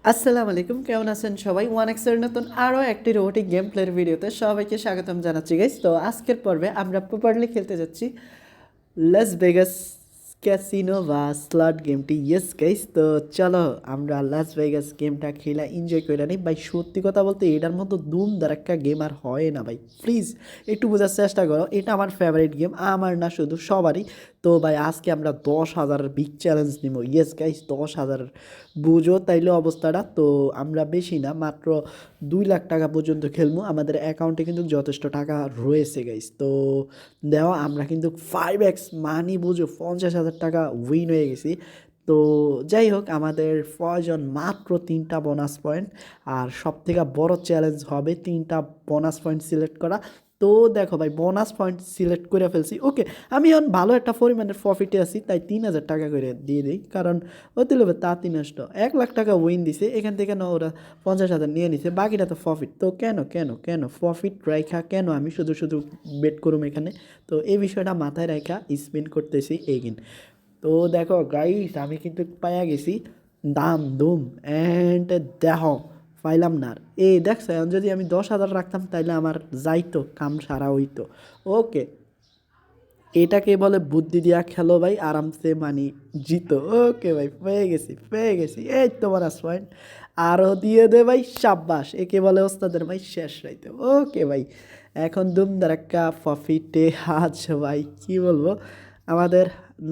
আসসালামু আলাইকুম, কেমন আছেন সবাই? ওয়ান এক্সের নতুন আরও একটি রোবোটিক গেম প্লের ভিডিওতে সবাইকে স্বাগতম জানাচ্ছি গাইস। তো আজকের পর্বে আমরা প্রপারলি খেলতে যাচ্ছি লাস ভেগাস ক্যাসিনো বা স্লট গেমটি। ইয়েস গাইস, তো চলো আমরা লাস ভেগাস গেমটা খেলা এনজয় করে নিই ভাই। সত্যি কথা বলতে এটার মতো দুম দারাক্কা গেম আর হয় না ভাই। প্লিজ একটু বোঝার চেষ্টা করো, এটা আমার ফেভারিট গেম, আমার না শুধু সবারই। তো ভাই আজকে আমরা 10,000 বিগ চ্যালেঞ্জ নিব। ইয়েস গাইস, 10,000 বুঝো তাইলে অবস্থাটা। তো আমরা বেশি না, মাত্র 2 লাখ টাকা পর্যন্ত খেলবো। আমাদের অ্যাকাউন্টে কিন্তু যথেষ্ট টাকা রয়েছে গাইস। তো দেওয়া আমরা কিন্তু 5x মানি বুঝো 50,000 টাকা উইন হয়ে গেছি। তো যাই হোক, আমাদের প্রয়োজন মাত্র 3টা বোনাস পয়েন্ট। আর সব থেকে বড় চ্যালেঞ্জ হবে 3টা বোনাস পয়েন্ট সিলেক্ট করা। তো দেখো ভাই, বোনাস পয়েন্ট সিলেক্ট করে ফেলছি। ওকে, আমি এখন ভালো একটা পরিমাণের প্রফিটে আছি, তাই 3,000 টাকা করে দিয়ে দিই, কারণ অতি লোভে তাঁতি নষ্ট। 1 লাখ টাকা উইন দিছে, এখান থেকে না ওরা 50,000 নিয়ে নিছে, বাকিটা তো প্রফিট। তো কেন কেন কেন প্রফিট রাইখা কেন আমি শুধু শুধু বেট করুম এখানে? তো এই বিষয়টা মাথায় রাখা স্পেন্ড করতেছি এগিন। তো দেখো গাইস, আমি কিন্তু পাইয়া গেছি দাম দুম অ্যান্ড দেহ পাইলাম না। আর এই দেখছো, এখন যদি আমি 10,000 রাখতাম তাইলে আমার যাইতো, কাম সারা হইতো। ওকে, এটাকে বলে বুদ্ধি দিয়া খেলো ভাই, আরামসে মানি জিতো। ওকে ভাই, পেয়ে গেছি পেয়ে গেছি, এই তোমার পয়েন্ট আরও দিয়ে দে ভাই, সাব্বাস। একে বলে ওস্তাদের ভাই শেষ রাইতে। ওকে ভাই, এখন দুম দারাক্কা প্রফিটে আজ ভাই কি বলবো। আমাদের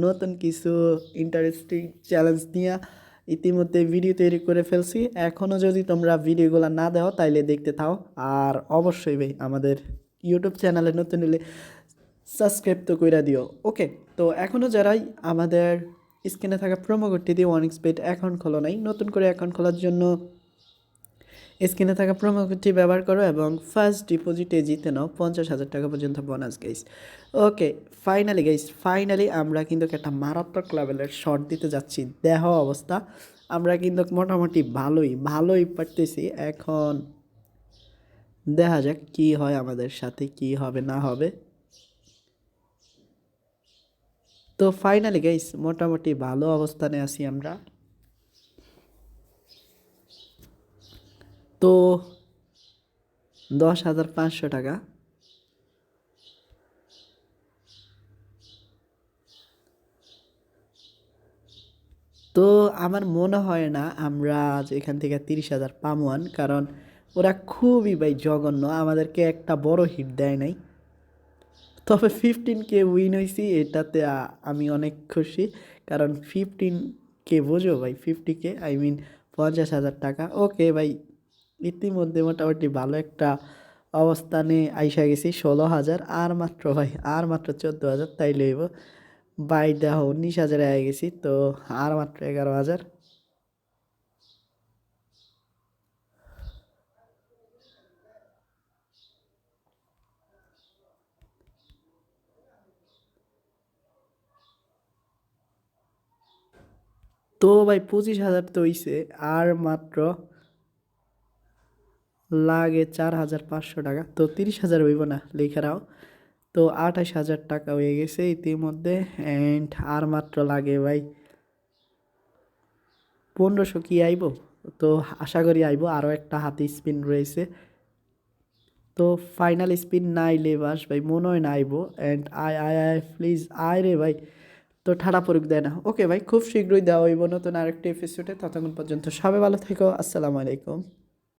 নতুন কিছু ইন্টারেস্টিং চ্যালেঞ্জ নিয়ে ইতিমধ্যে ভিডিও তৈরি করে ফেলছি। এখনও যদি তোমরা ভিডিওগুলো না দাও তাইলে দেখতে থাও। আর অবশ্যই ভাই আমাদের ইউটিউব চ্যানেলে নতুন হলে সাবস্ক্রাইব তো কইরা দিও। ওকে, তো এখনও যারাই আমাদের স্ক্রিনে থাকা প্রোমো কোডটি দিয়ে ওয়ানিক্সবেট অ্যাকাউন্ট খোলো নাই, নতুন করে অ্যাকাউন্ট খোলার জন্য স্ক্রিনে থাকা প্রোমো কোডটি ব্যবহার করো এবং ফার্স্ট ডিপোজিটে জিতে নাও 50,000 টাকা পর্যন্ত বোনাস গাইস। ওকে, ফাইনালি গাইস, ফাইনালি আমরা কিন্তু একটা মারাত্মক লেভেলের শট দিতে যাচ্ছি। দেহ অবস্থা, আমরা কিন্তু মোটামুটি ভালোই ভালোই পারতেছি। এখন দেখা যাক কি হয়, আমাদের সাথে কি হবে না হবে। তো ফাইনালি গাইস, মোটামুটি ভালো অবস্থানে আছি আমরা। তো 10,500 টাকা। তো আমার মনে হয় না আমরা আজ এখান থেকে 30,000 পামওয়ান, কারণ ওরা খুবই ভাই জঘন্য, আমাদেরকে একটা বড় হিট দেয় নাই। তবে 15K উইন হয়েছি, এটাতে আমি অনেক খুশি। কারণ 15K বোঝো ভাই, 50K আই মিন 50,000 টাকা। ওকে ভাই, ইতিমধ্যে মোটামুটি ভালো একটা অবস্থানে আইসা গেছি। 16,000 আর মাত্র ভাই, আর মাত্র 14,000 তাই লইব। বাই দেখো 19,000 আগে গেছি, তো আর মাত্র 11,000। তো ভাই 25,000 তো হইছে, আর মাত্র লাগে 4,500 টাকা। তো 30,000 হইব না, লেখা রাও। তো 28,000 টাকা হয়ে গেছে ইতিমধ্যে। অ্যান্ড আর মাত্র লাগে ভাই 1500। কি আইব? তো আশা করি আইব, আরও একটা হাতে স্পিন রয়েছে। তো ফাইনাল স্পিন না আইলে বাস ভাই, মনে হয় না আইব। অ্যান্ড আয় আয় আয় প্লিজ আয় রে ভাই। তো ঠাড়া পড়ুক, দেয় না। ওকে ভাই, খুব শীঘ্রই দেওয়া হইব নতুন আরেকটি এপিসোডে। ততক্ষণ পর্যন্ত সবাই ভালো থেকো, আসসালামু আলাইকুম।